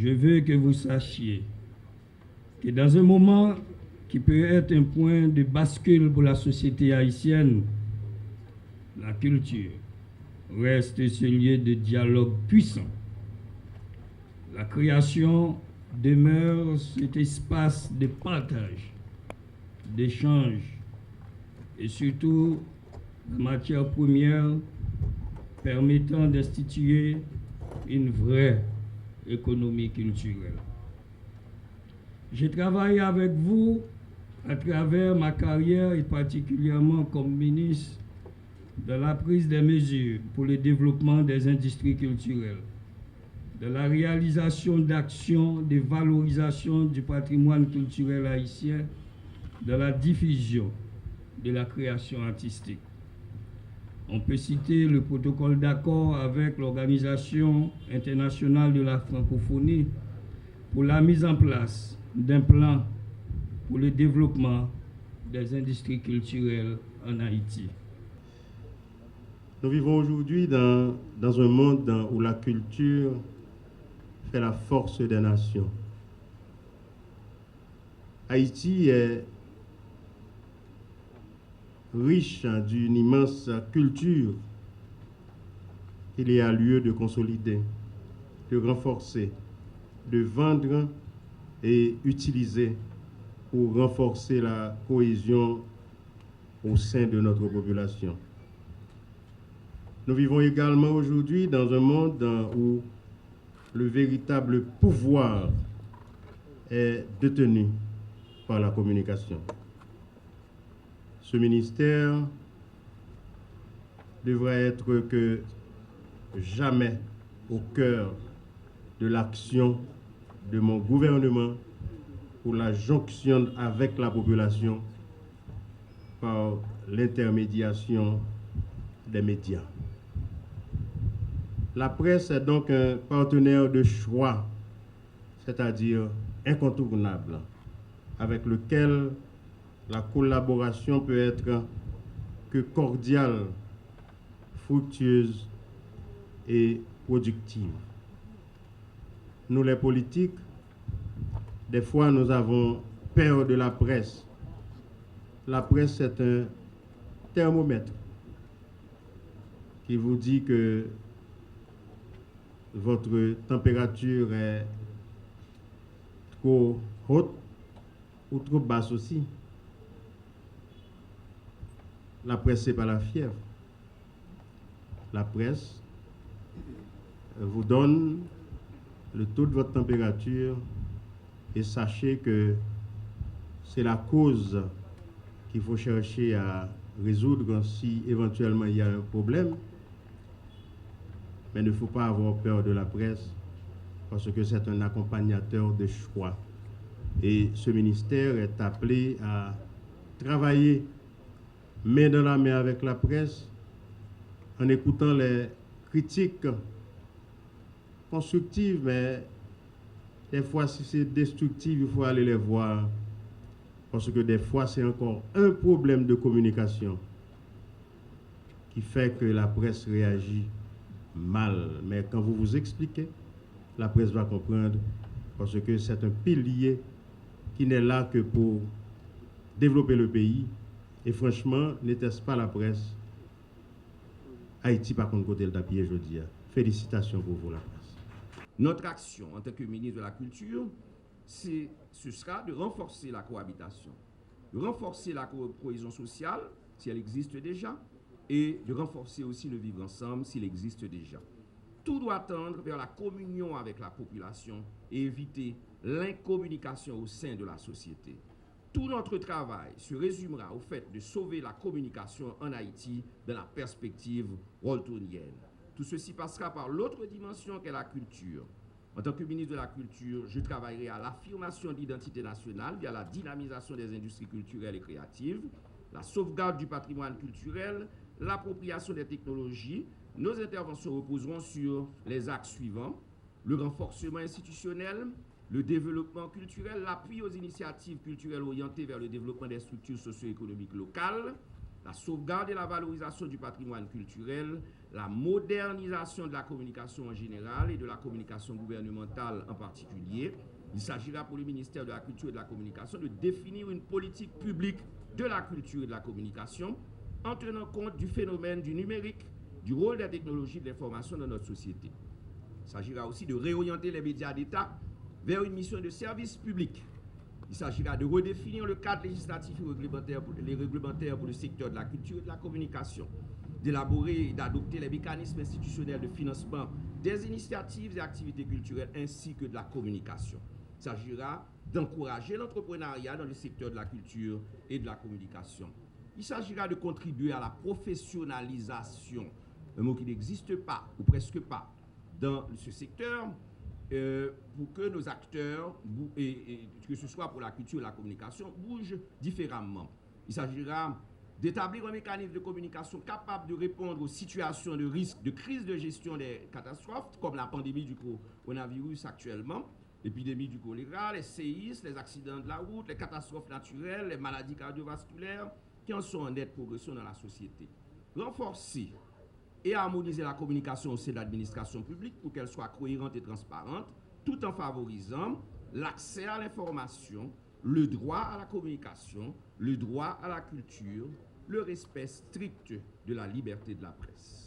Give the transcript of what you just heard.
Je veux que vous sachiez que dans un moment qui peut être un point de bascule pour la société haïtienne, la culture reste ce lieu de dialogue puissant. La création demeure cet espace de partage, d'échange et surtout la matière première permettant d'instituer une vraie économie culturelle. J'ai travaillé avec vous à travers ma carrière et particulièrement comme ministre dans la prise des mesures pour le développement des industries culturelles, de la réalisation d'actions de valorisation du patrimoine culturel haïtien, de la diffusion de la création artistique. On peut citer le protocole d'accord avec l'Organisation internationale de la francophonie pour la mise en place d'un plan pour le développement des industries culturelles en Haïti. Nous vivons aujourd'hui dans un monde où la culture fait la force des nations. Haïti est riche d'une immense culture qu'il y a lieu de consolider, de renforcer, de vendre et utiliser pour renforcer la cohésion au sein de notre population. Nous vivons également aujourd'hui dans un monde où le véritable pouvoir est détenu par la communication. Ce ministère devrait être que jamais au cœur de l'action de mon gouvernement pour la jonction avec la population par l'intermédiation des médias. La presse est donc un partenaire de choix, c'est-à-dire incontournable, avec lequel la collaboration peut être que cordiale, fructueuse et productive. Nous, les politiques, des fois, nous avons peur de la presse. La presse est un thermomètre qui vous dit que votre température est trop haute ou trop basse aussi. La presse, ce n'est pas la fièvre. La presse vous donne le taux de votre température et sachez que c'est la cause qu'il faut chercher à résoudre si éventuellement il y a un problème. Mais il ne faut pas avoir peur de la presse parce que c'est un accompagnateur de choix. Et ce ministère est appelé à travailler main dans la main avec la presse en écoutant les critiques constructives, mais des fois, si c'est destructif, il faut aller les voir parce que des fois, c'est encore un problème de communication qui fait que la presse réagit mal. Mais quand vous vous expliquez, la presse va comprendre parce que c'est un pilier qui n'est là que pour développer le pays. Et franchement, n'était-ce pas la presse, Haïti par contre côté le tapis, je dis. Félicitations pour vous, la presse. Notre action en tant que ministre de la Culture, ce sera de renforcer la cohabitation, de renforcer la cohésion sociale, si elle existe déjà, et de renforcer aussi le vivre ensemble, s'il existe déjà. Tout doit tendre vers la communion avec la population et éviter l'incommunication au sein de la société. Tout notre travail se résumera au fait de sauver la communication en Haïti dans la perspective waltonienne. Tout ceci passera par l'autre dimension qu'est la culture. En tant que ministre de la Culture, je travaillerai à l'affirmation de l'identité nationale via la dynamisation des industries culturelles et créatives, la sauvegarde du patrimoine culturel, l'appropriation des technologies. Nos interventions reposeront sur les axes suivants: le renforcement institutionnel, le développement culturel, l'appui aux initiatives culturelles orientées vers le développement des structures socio-économiques locales, la sauvegarde et la valorisation du patrimoine culturel, la modernisation de la communication en général et de la communication gouvernementale en particulier. Il s'agira pour le ministère de la Culture et de la Communication de définir une politique publique de la culture et de la communication en tenant compte du phénomène du numérique, du rôle des technologies de l'information dans notre société. Il s'agira aussi de réorienter les médias d'État vers une mission de service public. Il s'agira de redéfinir le cadre législatif et réglementaire pour le secteur de la culture et de la communication, d'élaborer et d'adopter les mécanismes institutionnels de financement des initiatives et activités culturelles ainsi que de la communication. Il s'agira d'encourager l'entrepreneuriat dans le secteur de la culture et de la communication. Il s'agira de contribuer à la professionnalisation, un mot qui n'existe pas ou presque pas dans ce secteur, pour que nos acteurs, que ce soit pour la culture et la communication, bougent différemment. Il s'agira d'établir un mécanisme de communication capable de répondre aux situations de risque, de crise de gestion des catastrophes, comme la pandémie du coronavirus actuellement, l'épidémie du choléra, les séismes, les accidents de la route, les catastrophes naturelles, les maladies cardiovasculaires, qui en sont en nette progression dans la société. Renforcer et harmoniser la communication au sein de l'administration publique pour qu'elle soit cohérente et transparente, tout en favorisant l'accès à l'information, le droit à la communication, le droit à la culture, le respect strict de la liberté de la presse.